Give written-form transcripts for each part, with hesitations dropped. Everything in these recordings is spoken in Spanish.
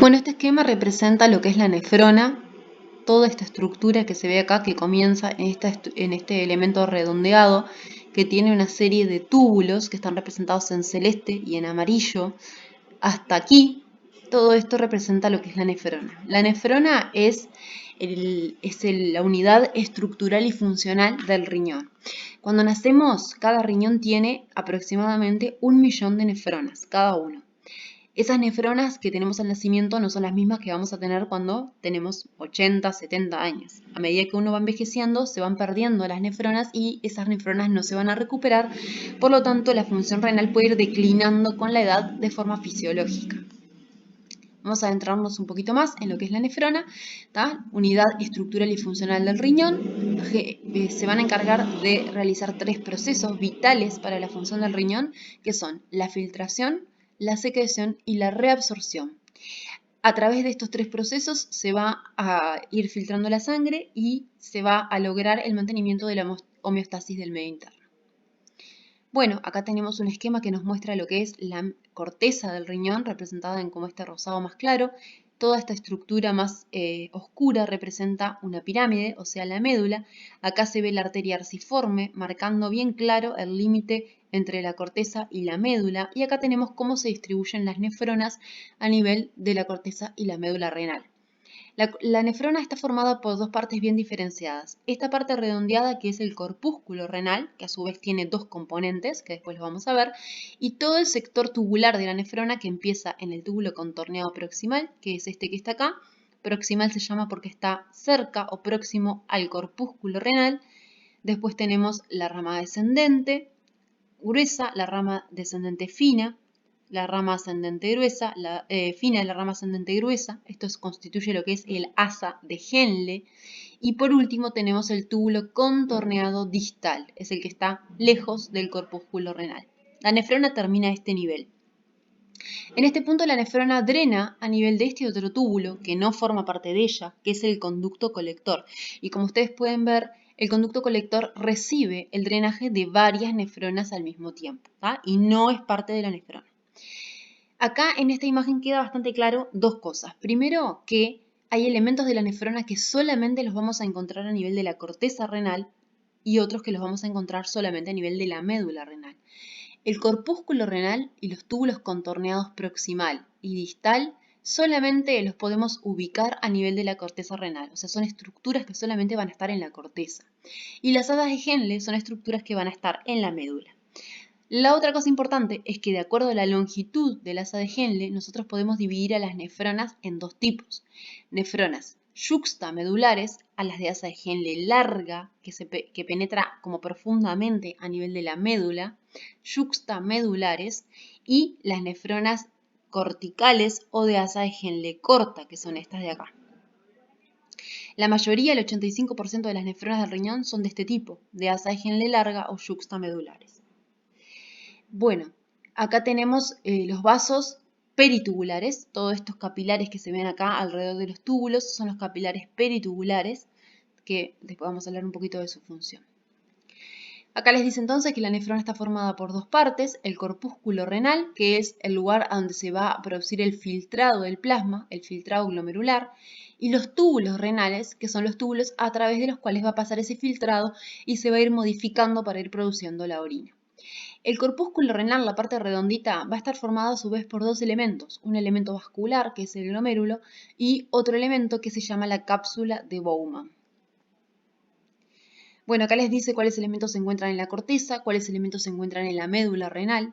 Bueno, este esquema representa lo que es la nefrona, toda esta estructura que se ve acá que comienza en este elemento redondeado que tiene una serie de túbulos que están representados en celeste y en amarillo. Hasta aquí, todo esto representa lo que es la nefrona. La nefrona es la unidad estructural y funcional del riñón. Cuando nacemos, cada riñón tiene aproximadamente 1 millón de nefronas, cada uno. Esas nefronas que tenemos al nacimiento no son las mismas que vamos a tener cuando tenemos 80, 70 años. A medida que uno va envejeciendo, se van perdiendo las nefronas y esas nefronas no se van a recuperar. Por lo tanto, la función renal puede ir declinando con la edad de forma fisiológica. Vamos a adentrarnos un poquito más en lo que es la nefrona, unidad estructural y funcional del riñón. Se van a encargar de realizar 3 procesos vitales para la función del riñón, que son la filtración, la secreción y la reabsorción. A través de estos 3 procesos se va a ir filtrando la sangre y se va a lograr el mantenimiento de la homeostasis del medio interno. Bueno, acá tenemos un esquema que nos muestra lo que es la corteza del riñón, representada en como este rosado más claro. Toda esta estructura más oscura representa una pirámide, o sea, la médula. Acá se ve la arteria arciforme, marcando bien claro el límite entre la corteza y la médula. Y acá tenemos cómo se distribuyen las nefronas a nivel de la corteza y la médula renal. La nefrona está formada por 2 partes bien diferenciadas. Esta parte redondeada, que es el corpúsculo renal, que a su vez tiene 2 componentes, que después lo vamos a ver, y todo el sector tubular de la nefrona, que empieza en el túbulo contorneado proximal, que es este que está acá. Proximal se llama porque está cerca o próximo al corpúsculo renal. Después tenemos la rama descendente gruesa, la rama descendente fina, la rama ascendente gruesa, fina la rama ascendente gruesa. Esto constituye lo que es el asa de Henle. Y por último tenemos el túbulo contorneado distal, es el que está lejos del corpúsculo renal. La nefrona termina a este nivel. En este punto la nefrona drena a nivel de este otro túbulo que no forma parte de ella, que es el conducto colector. Y como ustedes pueden ver, el conducto colector recibe el drenaje de varias nefronas al mismo tiempo, y no es parte de la nefrona. Acá en esta imagen queda bastante claro 2 cosas. Primero, que hay elementos de la nefrona que solamente los vamos a encontrar a nivel de la corteza renal y otros que los vamos a encontrar solamente a nivel de la médula renal. El corpúsculo renal y los túbulos contorneados proximal y distal solamente los podemos ubicar a nivel de la corteza renal, o sea, son estructuras que solamente van a estar en la corteza. Y las asas de Henle son estructuras que van a estar en la médula. La otra cosa importante es que de acuerdo a la longitud del asa de Henle, nosotros podemos dividir a las nefronas en 2 tipos. Nefronas yuxtamedulares, a las de asa de Henle larga, que penetra como profundamente a nivel de la médula, yuxtamedulares, y las nefronas corticales o de asa de Henle corta, que son estas de acá. La mayoría, el 85% de las nefronas del riñón son de este tipo, de asa de Henle larga o yuxtamedulares. Bueno, acá tenemos los vasos peritubulares, todos estos capilares que se ven acá alrededor de los túbulos son los capilares peritubulares, que después vamos a hablar un poquito de su función. Acá les dice entonces que la nefrona está formada por 2 partes, el corpúsculo renal, que es el lugar a donde se va a producir el filtrado del plasma, el filtrado glomerular, y los túbulos renales, que son los túbulos a través de los cuales va a pasar ese filtrado y se va a ir modificando para ir produciendo la orina. El corpúsculo renal, la parte redondita, va a estar formado a su vez por 2 elementos, un elemento vascular, que es el glomérulo, y otro elemento que se llama la cápsula de Bowman. Bueno, acá les dice cuáles elementos se encuentran en la corteza, cuáles elementos se encuentran en la médula renal.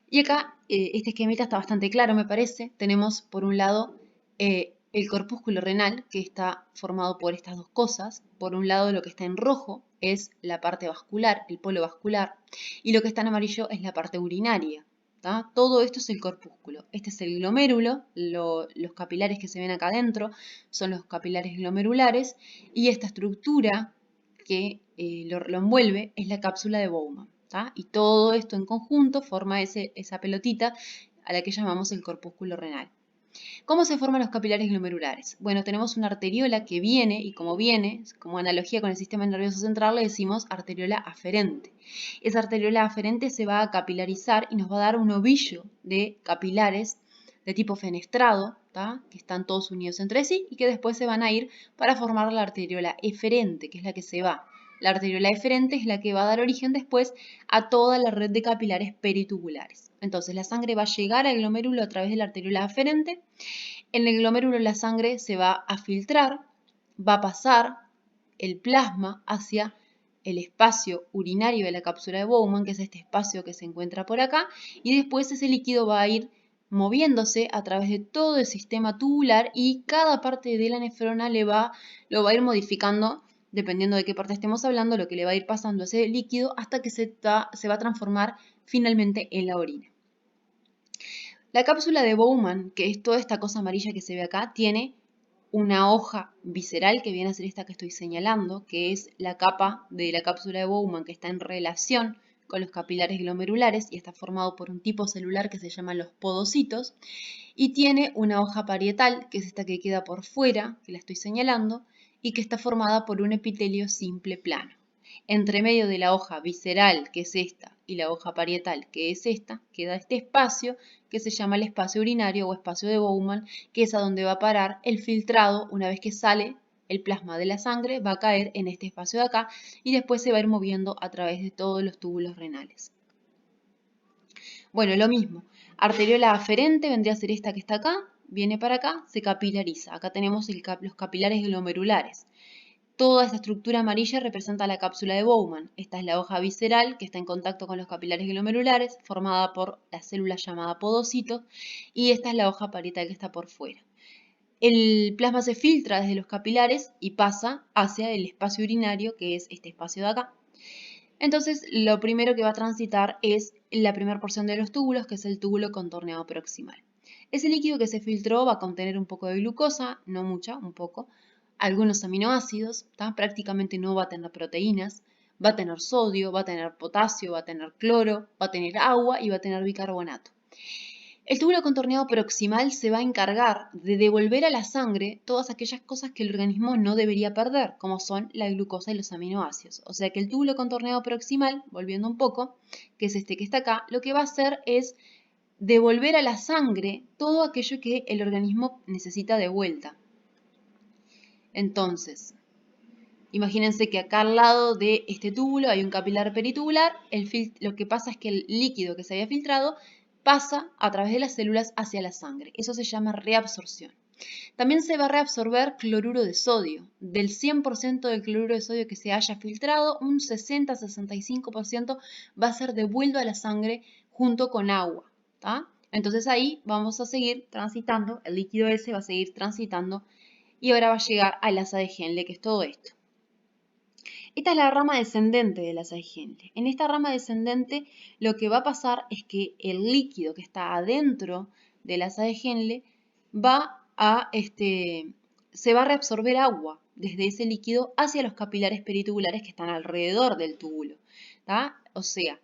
Y acá este esquemita está bastante claro, me parece. Tenemos por un lado el corpúsculo renal, que está formado por estas 2 cosas. Por un lado lo que está en rojo es la parte vascular, el polo vascular, y lo que está en amarillo es la parte urinaria. Todo esto es el corpúsculo. Este es el glomérulo, los capilares que se ven acá adentro son los capilares glomerulares, y esta estructura que lo envuelve es la cápsula de Bowman. Y todo esto en conjunto forma esa pelotita a la que llamamos el corpúsculo renal. ¿Cómo se forman los capilares glomerulares? Bueno, tenemos una arteriola que viene, y como viene, como analogía con el sistema nervioso central, le decimos arteriola aferente. Esa arteriola aferente se va a capilarizar y nos va a dar un ovillo de capilares de tipo fenestrado, ¿tá? Que están todos unidos entre sí y que después se van a ir para formar la arteriola eferente, que es la que se va. La arteriola eferente es la que va a dar origen después a toda la red de capilares peritubulares. Entonces la sangre va a llegar al glomérulo a través de la arteriola eferente. En el glomérulo la sangre se va a filtrar, va a pasar el plasma hacia el espacio urinario de la cápsula de Bowman, que es este espacio que se encuentra por acá, y después ese líquido va a ir moviéndose a través de todo el sistema tubular y cada parte de la nefrona lo va a ir modificando, dependiendo de qué parte estemos hablando, lo que le va a ir pasando a ese líquido hasta que se va a transformar finalmente en la orina. La cápsula de Bowman, que es toda esta cosa amarilla que se ve acá, tiene una hoja visceral que viene a ser esta que estoy señalando, que es la capa de la cápsula de Bowman que está en relación con los capilares glomerulares y está formado por un tipo celular que se llaman los podocitos, y tiene una hoja parietal, que es esta que queda por fuera, que la estoy señalando, y que está formada por un epitelio simple plano. Entre medio de la hoja visceral, que es esta, y la hoja parietal, que es esta, queda este espacio que se llama el espacio urinario o espacio de Bowman, que es a donde va a parar el filtrado. Una vez que sale el plasma de la sangre, va a caer en este espacio de acá y después se va a ir moviendo a través de todos los túbulos renales. Bueno, lo mismo. Arteriola aferente vendría a ser esta que está acá, viene para acá, se capilariza. Acá tenemos los capilares glomerulares. Toda esta estructura amarilla representa la cápsula de Bowman. Esta es la hoja visceral que está en contacto con los capilares glomerulares, formada por la célula llamada podocito, y esta es la hoja parietal que está por fuera. El plasma se filtra desde los capilares y pasa hacia el espacio urinario, que es este espacio de acá. Entonces, lo primero que va a transitar es la primera porción de los túbulos, que es el túbulo contorneado proximal. Ese líquido que se filtró va a contener un poco de glucosa, no mucha, un poco, algunos aminoácidos, prácticamente no va a tener proteínas, va a tener sodio, va a tener potasio, va a tener cloro, va a tener agua y va a tener bicarbonato. El túbulo contorneado proximal se va a encargar de devolver a la sangre todas aquellas cosas que el organismo no debería perder, como son la glucosa y los aminoácidos. O sea que el túbulo contorneado proximal, volviendo un poco, que es este que está acá, lo que va a hacer es devolver a la sangre todo aquello que el organismo necesita de vuelta. Entonces, imagínense que acá al lado de este túbulo hay un capilar peritubular. Lo que pasa es que el líquido que se había filtrado pasa a través de las células hacia la sangre. Eso se llama reabsorción. También se va a reabsorber cloruro de sodio. Del 100% del cloruro de sodio que se haya filtrado, un 60-65% va a ser devuelto a la sangre junto con agua. Entonces ahí vamos a seguir transitando, el líquido ese va a seguir transitando y ahora va a llegar al asa de Henle, que es todo esto. Esta es la rama descendente del asa de Henle. En esta rama descendente lo que va a pasar es que el líquido que está adentro del asa de Henle se va a reabsorber agua desde ese líquido hacia los capilares peritubulares que están alrededor del túbulo. O sea,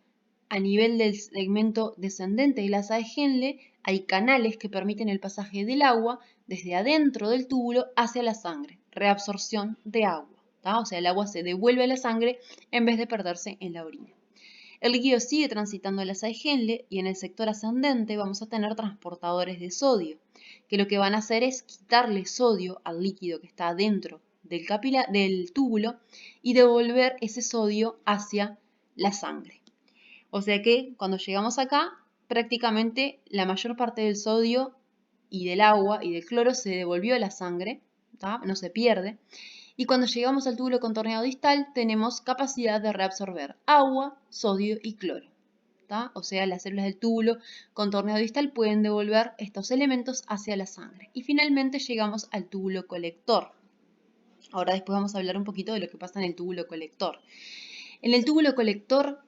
a nivel del segmento descendente del asa de Henle hay canales que permiten el pasaje del agua desde adentro del túbulo hacia la sangre, reabsorción de agua. O sea, el agua se devuelve a la sangre en vez de perderse en la orina. El líquido sigue transitando el asa de Henle y en el sector ascendente vamos a tener transportadores de sodio, que lo que van a hacer es quitarle sodio al líquido que está dentro del túbulo y devolver ese sodio hacia la sangre. O sea que cuando llegamos acá, prácticamente la mayor parte del sodio y del agua y del cloro se devolvió a la sangre, no se pierde. Y cuando llegamos al túbulo contorneado distal, tenemos capacidad de reabsorber agua, sodio y cloro. O sea, las células del túbulo contorneado distal pueden devolver estos elementos hacia la sangre. Y finalmente llegamos al túbulo colector. Ahora después vamos a hablar un poquito de lo que pasa en el túbulo colector. En el túbulo colector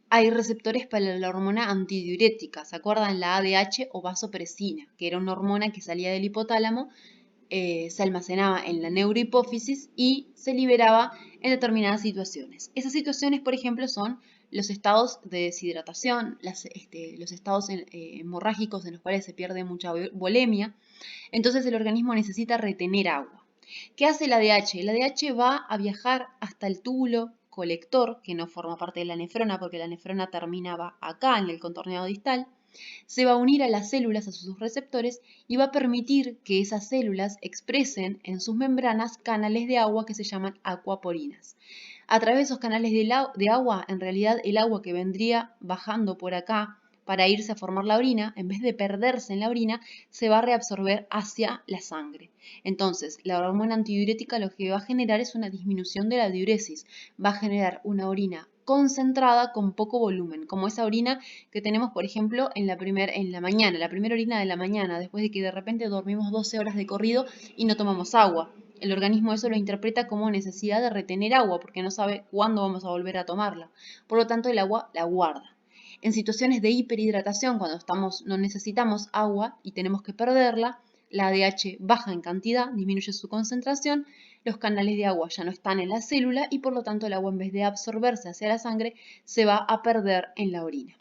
hay receptores para la hormona antidiurética. ¿Se acuerdan? La ADH o vasopresina, que era una hormona que salía del hipotálamo, se almacenaba en la neurohipófisis y se liberaba en determinadas situaciones. Esas situaciones, por ejemplo, son los estados de deshidratación, los estados hemorrágicos en los cuales se pierde mucha volemia. Entonces el organismo necesita retener agua. ¿Qué hace el ADH? El ADH va a viajar hasta el túbulo colector, que no forma parte de la nefrona porque la nefrona terminaba acá en el contorneado distal, se va a unir a las células, a sus receptores, y va a permitir que esas células expresen en sus membranas canales de agua que se llaman acuaporinas. A través de esos canales de agua, en realidad el agua que vendría bajando por acá para irse a formar la orina, en vez de perderse en la orina, se va a reabsorber hacia la sangre. Entonces, la hormona antidiurética lo que va a generar es una disminución de la diuresis, va a generar una orina concentrada con poco volumen, como esa orina que tenemos, por ejemplo, en la mañana, la primera orina de la mañana, después de que de repente dormimos 12 horas de corrido y no tomamos agua. El organismo eso lo interpreta como necesidad de retener agua, porque no sabe cuándo vamos a volver a tomarla. Por lo tanto, el agua la guarda. En situaciones de hiperhidratación, cuando no necesitamos agua y tenemos que perderla, la ADH baja en cantidad, disminuye su concentración, los canales de agua ya no están en la célula y por lo tanto el agua, en vez de absorberse hacia la sangre, se va a perder en la orina.